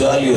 40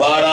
12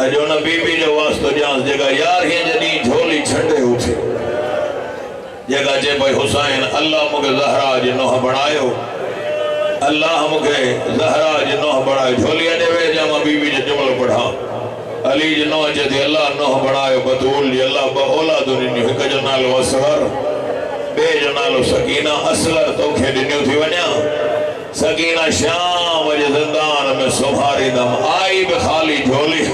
اجو نہ be be جو واسطو جانس جگہ یار ہی جنی جھولی چھنڈے اٹھے جگہ جے بھائی حسین اللہ مجھے زہرا جنوہ بڑھائیو اللہ مجھے زہرا جنوہ بڑھائیو جھولیا دے وے جامع بی بی جو جمل پڑھا علی جنوہ جدی اللہ نوہ بڑھائیو بطول جی اللہ با اولادو نینیو ہکا جنالو اصغر بے جنالو سکینہ اصغر توکھے دنیو تھی ونیا سکینہ شام وجہ زندان میں سبھاری دم آئی بخالی جھولی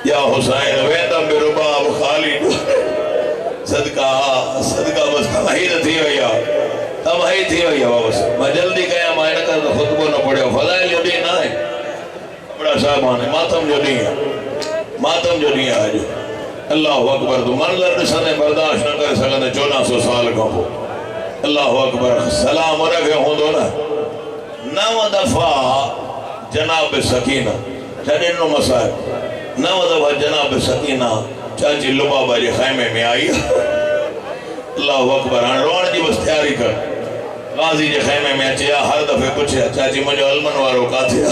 یا حسین ویندم بے رباب خالی صدقہ بس تمہی تھی ہوئی تمہی تھی ہوئی بس میں جلدی گیا میں نے کہا خطبہ نہ پڑھے فضائل جو دین آئے بڑا صاحبان ہے ماتم جو نہیں ہے ماتم جو نہیں ہے آجو اللہ اکبر تو منظر نسانے برداشت نہ کر سکتے 1400 سال کا ہو اللہ اکبر سلام رکھے ہوں دو نا 9 دفعہ جناب سکینہ چاہتے انہوں مسائب 9 دفعہ جناب سکینہ چاچی لبابا جی خیمے میں آئی اللہ اکبر روان جی بس تیاری کر غازی جی خیمے میں اچھیا ہر دفعہ پوچھیا چاچی مجھو علمن وارو کا تھیا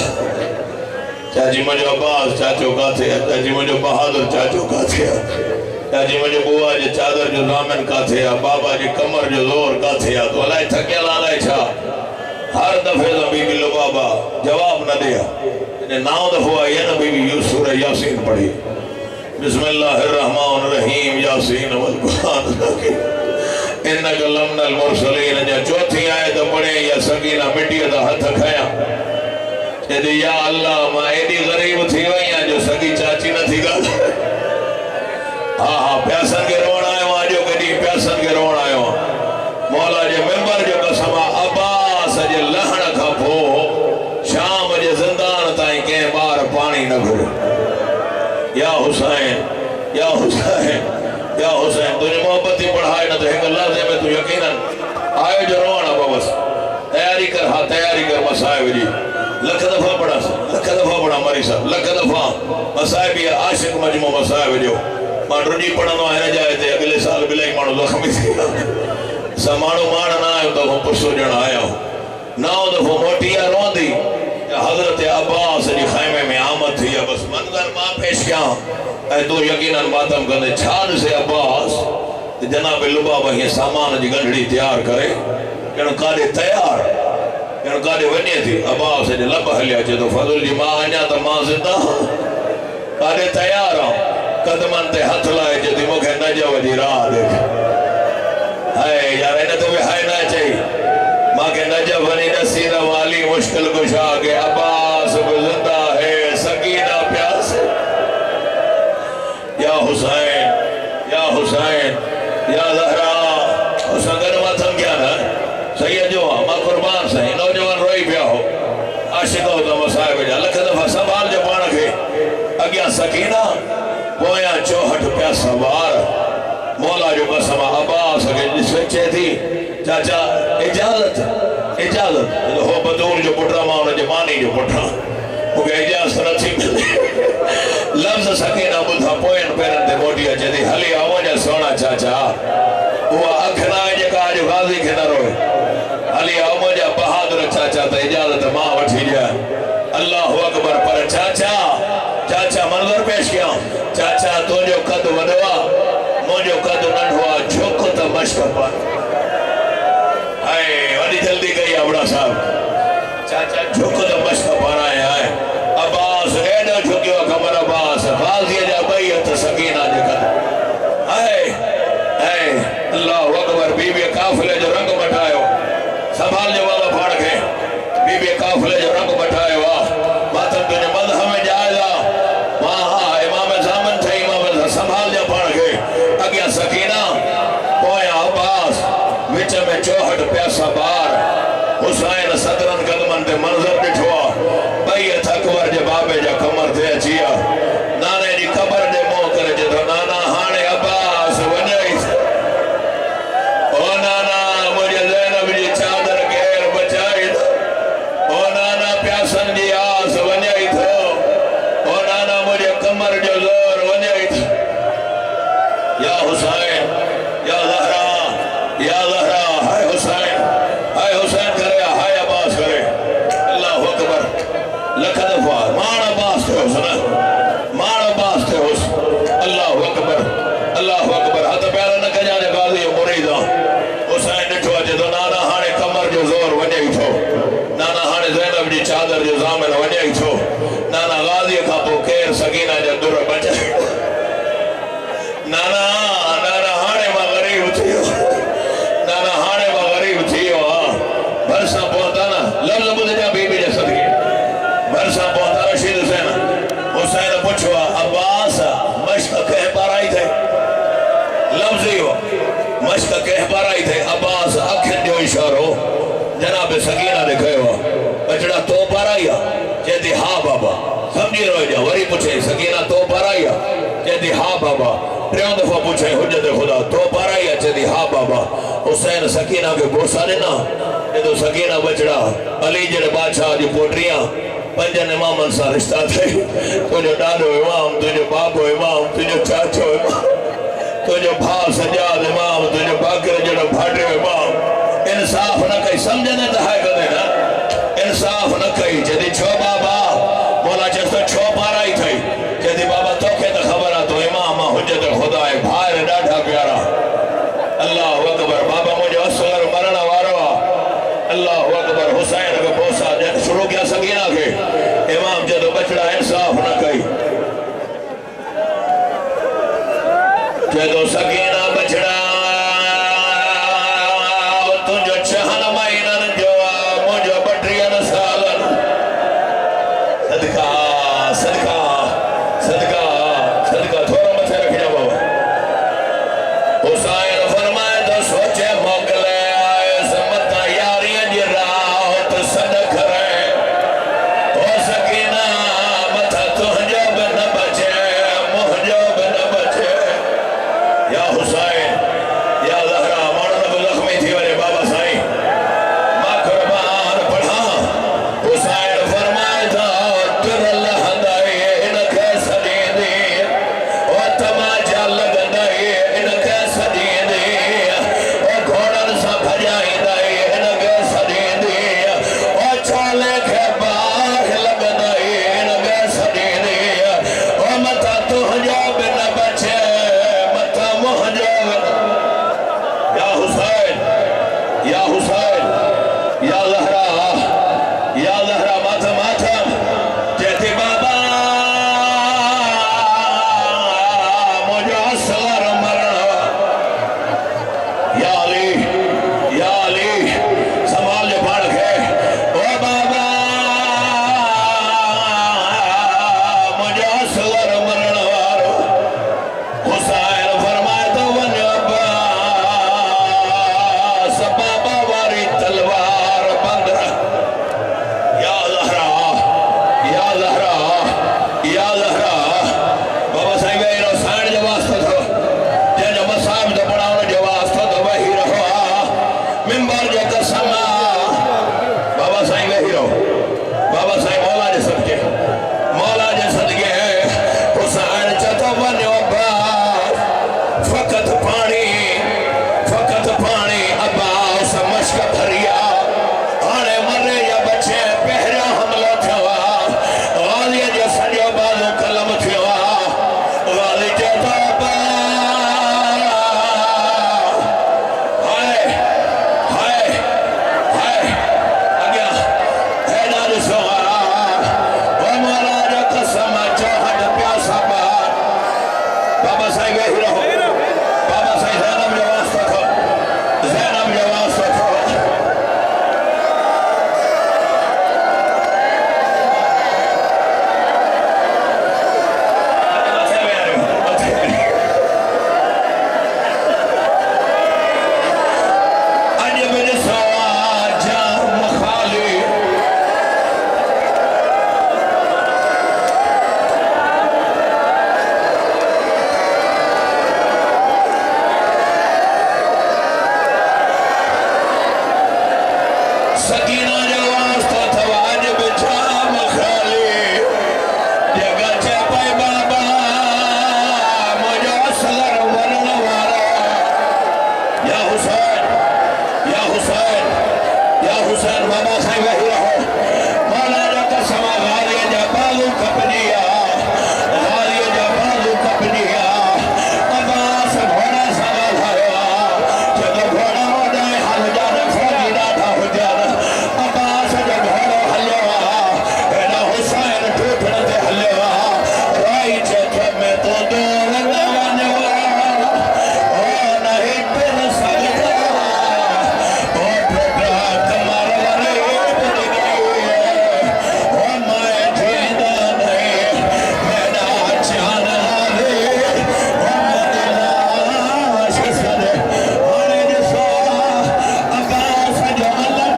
چاچی مجھو عباس چاچو کا تھیا چاچی مجھو بہادر چاچو کا تھیا چاچی مجھو بوا جی چادر جو زامن کا تھیا بابا جی کمر جو زور کا تھیا تو اللہ تھکیا لانا چھا ہر دفعہ بی بی لبابا جواب نہ دیا 9 دفعہ آئی ہے نا بی بی سورہ یاسین پڑھی بسم اللہ الرحمن الرحیم یاسین والقرآن الحکیم انک لمن المرسلین جا چوتھی آئے تو پڑھے یا سکینہ مٹی دا ہتھ کھایا کہ یا اللہ میں ایڈی غریب تھی ویاں جو سکی چاچی نہ تھی گا ہاں پیاسن کے روڑ آئے وہاں جو کدی پیاسن کے روڑ آئے وہاں مولا جے ممبر جو قسمہ عباس جے لہن کھا پھو شام جے زندان تائیں کہیں بار پانی نہ گھرے یا حسین یا حسین یا حسین تجھے محبت ہی پڑھائے نہ تو ایک اللہ سے میں تو یقیناً آئے جو روانا بابس تیاری کر ہاں تیاری کر مسائب جی لکھ دفعہ پڑھا لکھ دفعہ پڑھا مری صاحب لکھ دفعہ مسائب یا عاشق مجموع مسائب جو ماں رجی پڑھنو ہے نہ جائے تھے اگلے سال بلائی مانو زخمی تھی سمانو مان نہ آئے تو ہم پسو جن آیا ہوں 9 دفعہ موٹیا رون دی حضرت عباس جی خیمے میں آمد تھی بس منظر ماں پیش کیا اے تو یقیناً ماتم کرنے چھان سے عباس جناب لبابا یہ سامان جی گنڈڑی تیار کرے کہنو کارے تیار کہنو کارے ونیے تھی عباس جی لب حلیا چھے تو فضل جی ماں آنیا تو ماں زندہ کارے تیار ہوں قدمن تے ہتھ لائے جدی مکھے نجو جی راہ دیکھ ہائے یار انہیں تو بھی ہائے نہ چاہیے ماں کے نجب بنی نصیر والی مشکل کشا کے عباس زندہ ہے سکینہ پیاس یا حسین یا حسین یا زہرا حسین کا نماتم کیا نا سید جو ماں قربان سے نوجوان روئی پیا ہو عاشق ہوتا مسائب جا لکھ دفعہ سنبھال جو پانا کے اگیا سکینہ پویا چوہٹ پیا سوار مولا جو قسمہ عباس کے جس وچے تھی چاچا اجازت اجازت ہو بدور جو پٹھا ماں انہیں جمانی جو پٹھا مجھے اجازت رچی ملے لفظ سکینہ بدھا پوین پیرن دے موٹیا جدی حلی آوان جا سونا چاچا وہ اکھنا ہے جکا جو غازی کے نہ روئے حلی آوان جا بہادر چاچا تا اجازت ماں وٹھی جائے اللہ اکبر پر چاچا چاچا منظر پیش کیا چاچا تو جو قد ودوا مجھو قد نڈھوا جھوک تا مشک پر وڈی جلدی گئی ابڑا صاحب چاچا جھوک تا مشک پر آئے آئے عباس ایڈا جھوکیو کمر عباس غازی جا بیعت سکینہ جکر آئے اللہ اکبر بی بی قافلے جو رنگ مٹھائیو سنبھال جو والا پھاڑ کے بی بی قافلے جو رنگ مٹھائیو ماتم تجھے مذہب میں جائزہ وہاں امام زامن تھے امام سنبھال جو پھاڑ کے اگیا سکینہ پویا عباس وچ میں چوہٹ پیاسا بار حسین صدرن قدمن تے منظر بٹھوا بیعت اکبر جے بابے جا کمر تے اچیا نانے جی قبر دے مو کر جے تو نانا ہانے عباس ونجائی او نانا مجھے زینب جی چادر گیر بچائی او نانا پیاسن جی آس ونجائی تھو او نانا مجھے کمر جو زور ونجائی تھو یا حسین یا زہرا یا زہرا ہائے حسین کرے ہائے عباس کرے اللہ اکبر لکھ دفعہ مان عباس پوچھوا عباس مشق کہیں پر آئی تھے لفظی ہو مشق کہیں پر آئی تھے عباس اکھن جو اشارو جناب سکینہ دکھے ہوا بچڑا تو پر آئی کہتی ہاں بابا سمجھی رہو جا وری پوچھے سکینہ تو پر آئی کہتی ہاں بابا تریوں دفعہ پوچھے حجت خدا تو پر آئی کہتی ہاں بابا حسین سکینہ کے بوسا دینا یہ تو سکینہ بچڑا علی جڑے بادشاہ جی پوٹریاں پنجن امام سا رشتہ تھے تجھے ڈاڈو امام تجھے باپو امام تجھے چاچو امام تجھے بھاؤ سجاد امام تجھے باکر جڑا بھاٹے امام انصاف نہ کہیں سمجھنے تو ہے